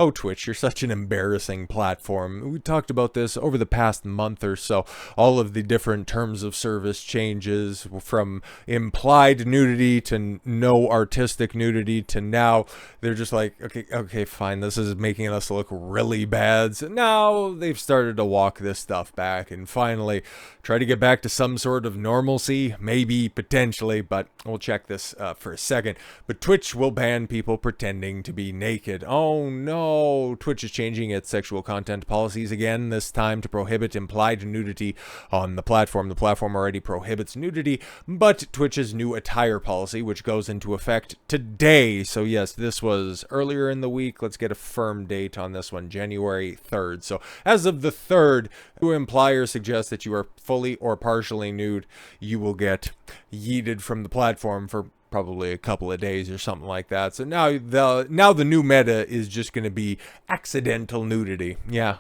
Oh, Twitch, you're such an embarrassing platform. We talked about this over the past month or so. All of the different terms of service changes from implied nudity to no artistic nudity to now they're just like, okay, fine, this is making us look really bad. So now they've started to walk this stuff back and finally try to get back to some sort of normalcy, maybe, potentially, but we'll check this for a second. But Twitch will ban people pretending to be naked. Oh no. Twitch is changing its sexual content policies again, this time to prohibit implied nudity on the platform. The platform already prohibits nudity, but Twitch's new attire policy, which goes into effect today. So yes, this was earlier in the week. Let's get a firm date on this one, January 3rd. So as of the 3rd, to imply or suggest that you are fully or partially nude, you will get yeeted from the platform for probably a couple of days or something like that. So now the new meta is just going to be accidental nudity. Yeah,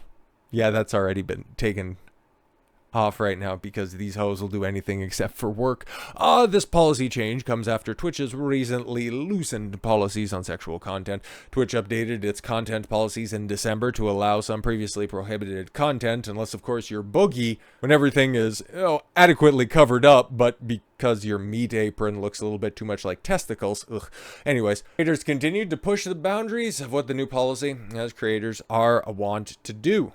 that's already been taken off right now because these hoes will do anything except for work. This policy change comes after Twitch's recently loosened policies on sexual content. Twitch updated its content policies in December to allow some previously prohibited content, unless of course you're boogie, when everything is adequately covered up, but because your meat apron looks a little bit too much like testicles. Ugh. Anyways, creators continued to push the boundaries of what the new policy, as creators are wont to do,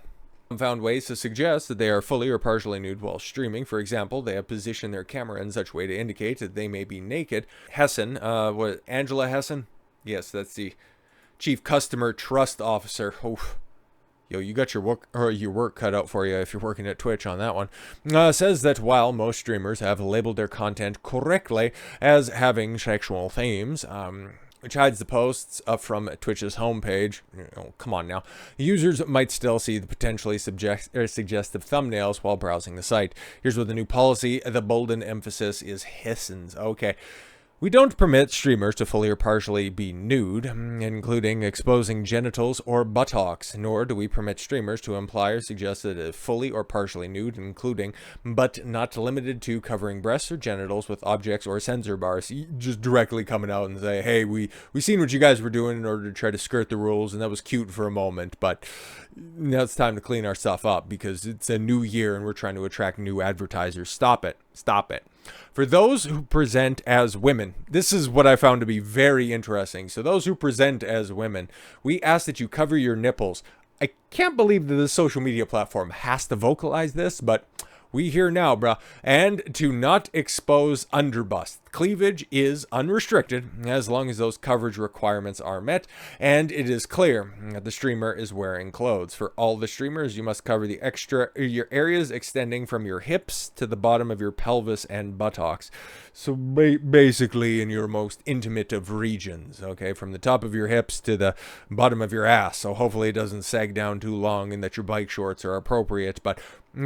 found ways to suggest that they are fully or partially nude while streaming. For example, they have positioned their camera in such a way to indicate that they may be naked. Hessen, Angela Hessen? Yes, that's the Chief Customer Trust Officer. Oof. Yo, you got your work cut out for you if you're working at Twitch on that one. Says that while most streamers have labeled their content correctly as having sexual themes, which hides the posts up from Twitch's homepage. Oh, come on now. Users might still see the potentially suggestive thumbnails while browsing the site. Here's what the new policy, the bolden emphasis is Hessen's. Okay. We don't permit streamers to fully or partially be nude, including exposing genitals or buttocks, nor do we permit streamers to imply or suggest that it is fully or partially nude, including, but not limited to, covering breasts or genitals with objects or censor bars. You just directly coming out and say, hey, we seen what you guys were doing in order to try to skirt the rules, and that was cute for a moment, but now it's time to clean our stuff up because it's a new year and we're trying to attract new advertisers. Stop it. Stop it. For those who present as women, this is what I found to be very interesting. So those who present as women, we ask that you cover your nipples. I can't believe that this social media platform has to vocalize this, but we here now, bruh. And to not expose underbust. Cleavage is unrestricted as long as those coverage requirements are met, and it is clear that the streamer is wearing clothes. For all the streamers, you must cover your areas extending from your hips to the bottom of your pelvis and buttocks. So basically in your most intimate of regions, okay, from the top of your hips to the bottom of your ass. So hopefully it doesn't sag down too long and that your bike shorts are appropriate. But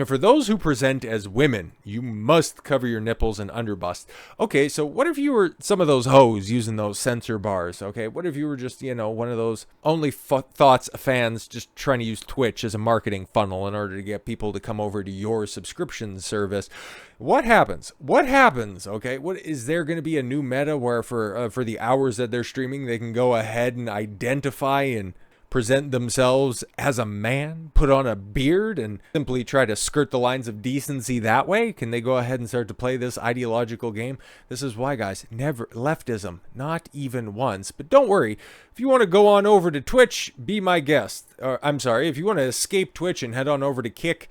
for those who present as women, you must cover your nipples and underbust. Okay, so what if you were some of those hoes using those censor bars, okay? What if you were just, one of those Only Thoughts fans just trying to use Twitch as a marketing funnel in order to get people to come over to your subscription service? What happens? What happens, okay? What is there going to be a new meta where for the hours that they're streaming, they can go ahead and identify and present themselves as a man, put on a beard, and simply try to skirt the lines of decency that way? Can they go ahead and start to play this ideological game? This is why, guys, never leftism, not even once. But don't worry, if you want to go on over to Twitch, be my guest. Or, I'm sorry, if you want to escape Twitch and head on over to Kick,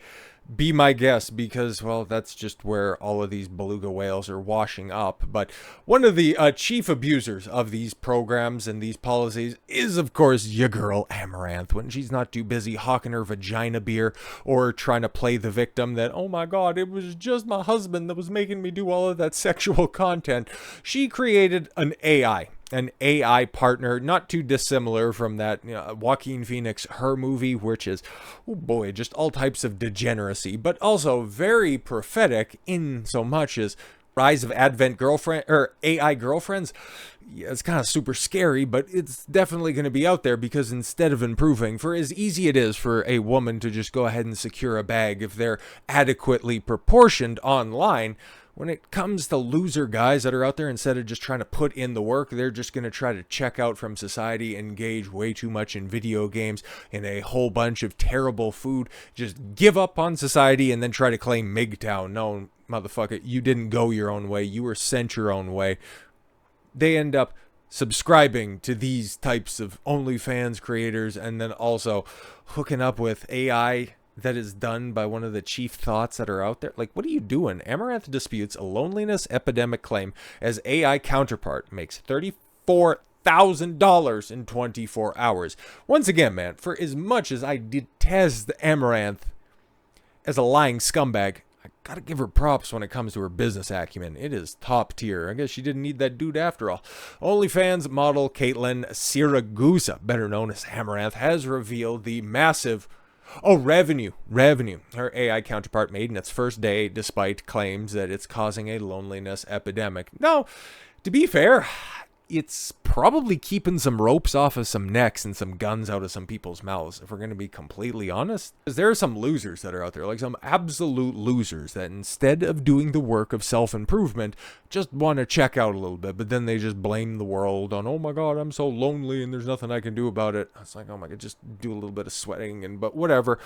be my guest, because, well, that's just where all of these beluga whales are washing up. But one of the chief abusers of these programs and these policies is, of course, your girl Amouranth, when she's not too busy hawking her vagina beer or trying to play the victim that, oh my god, it was just my husband that was making me do all of that sexual content. She created an AI partner, not too dissimilar from that Joaquin Phoenix Her movie, which is, oh boy, just all types of degeneracy, but also very prophetic in so much as rise of AI girlfriends. Yeah, it's kind of super scary, but it's definitely going to be out there because instead of improving, for as easy it is for a woman to just go ahead and secure a bag if they're adequately proportioned online, when it comes to loser guys that are out there, instead of just trying to put in the work, they're just going to try to check out from society, engage way too much in video games, in a whole bunch of terrible food, just give up on society and then try to claim MGTOW. No, motherfucker, you didn't go your own way. You were sent your own way. They end up subscribing to these types of OnlyFans creators and then also hooking up with AI that is done by one of the chief thoughts that are out there. Like, what are you doing? Amouranth disputes a loneliness epidemic claim as AI counterpart makes $34,000 in 24 hours. Once again, man, for as much as I detest Amouranth as a lying scumbag, I gotta give her props when it comes to her business acumen. It is top tier. I guess she didn't need that dude after all. OnlyFans model Caitlin Siragusa, better known as Amouranth, has revealed the massive revenue her AI counterpart made in its first day, despite claims that it's causing a loneliness epidemic. Now, to be fair, it's probably keeping some ropes off of some necks and some guns out of some people's mouths, if we're going to be completely honest. Because there are some losers that are out there, like some absolute losers that instead of doing the work of self-improvement, just want to check out a little bit, but then they just blame the world on, oh my god, I'm so lonely and there's nothing I can do about it. It's like, oh my god, just do a little bit of sweating, but whatever,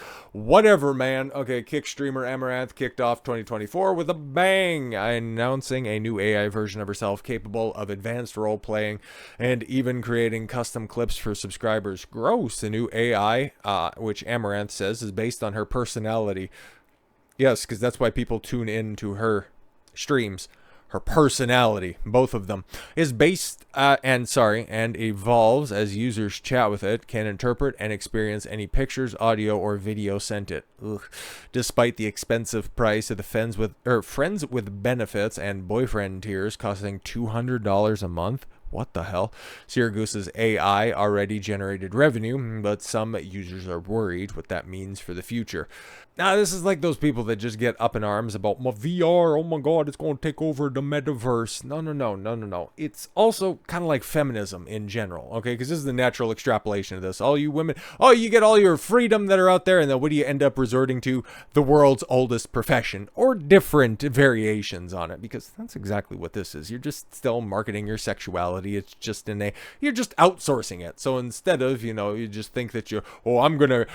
man. Okay, kick streamer Amouranth kicked off 2024 with a bang, announcing a new AI version of herself capable of advanced role playing and even creating custom clips for subscribers. Gross. The new AI, which Amouranth says is based on her personality. Yes, because that's why people tune in to her streams. Her personality, both of them, is based and evolves as users chat with it, can interpret and experience any pictures, audio, or video sent it. Ugh. Despite the expensive price of the friends with benefits and boyfriend tiers costing $200 a month. What the hell? Siragusa's AI already generated revenue, but some users are worried what that means for the future. Now, this is like those people that just get up in arms about my VR, oh my god, it's going to take over the metaverse. No. It's also kind of like feminism in general, okay? Because this is the natural extrapolation of this. All you women, you get all your freedom that are out there, and then what do you end up resorting to? The world's oldest profession, or different variations on it, because that's exactly what this is. You're just still marketing your sexuality. It's just you're just outsourcing it. So instead of, you just think that I'm gonna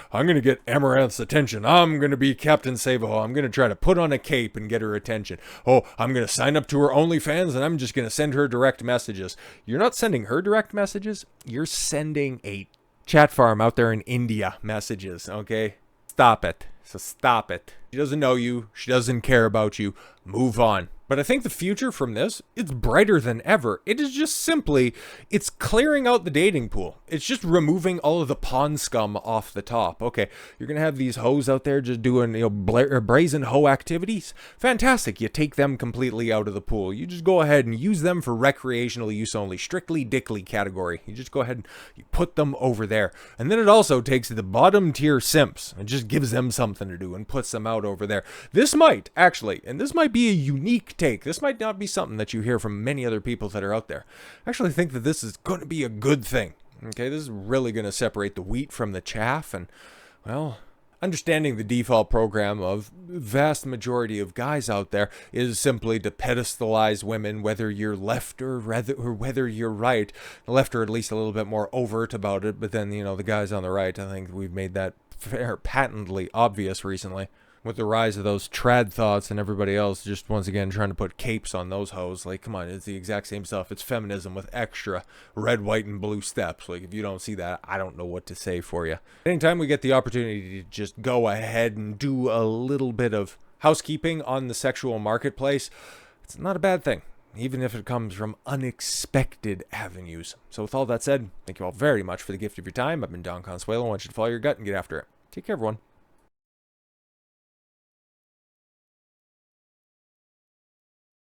get Amouranth's attention. I'm gonna be Captain Sabo. I'm gonna try to put on a cape and get her attention. I'm gonna sign up to her OnlyFans and I'm just gonna send her direct messages. You're not sending her direct messages. You're sending a chat farm out there in India messages. Okay, stop it. So stop it. She doesn't know you. She doesn't care about you. Move on. But I think the future from this, it's brighter than ever. It is just simply, it's clearing out the dating pool. It's just removing all of the pond scum off the top. Okay, you're going to have these hoes out there just doing, brazen hoe activities. Fantastic. You take them completely out of the pool. You just go ahead and use them for recreational use only. Strictly dickly category. You just go ahead and you put them over there. And then it also takes the bottom tier simps and just gives them something to do and puts them out over there. This might actually, and this might be a unique take. This might not be something that you hear from many other people that are out there. I actually think that this is going to be a good thing. Okay, this is really going to separate the wheat from the chaff, and, well, understanding the default program of vast majority of guys out there is simply to pedestalize women, whether you're left or whether you're right. The left are at least a little bit more overt about it, but then, the guys on the right, I think we've made that patently obvious recently. With the rise of those trad thoughts and everybody else just once again trying to put capes on those hoes. Like, come on, it's the exact same stuff. It's feminism with extra red, white, and blue steps. Like, if you don't see that, I don't know what to say for you. Anytime we get the opportunity to just go ahead and do a little bit of housekeeping on the sexual marketplace, it's not a bad thing, even if it comes from unexpected avenues. So with all that said, thank you all very much for the gift of your time. I've been Don Consuelo. I want you to follow your gut and get after it. Take care, everyone.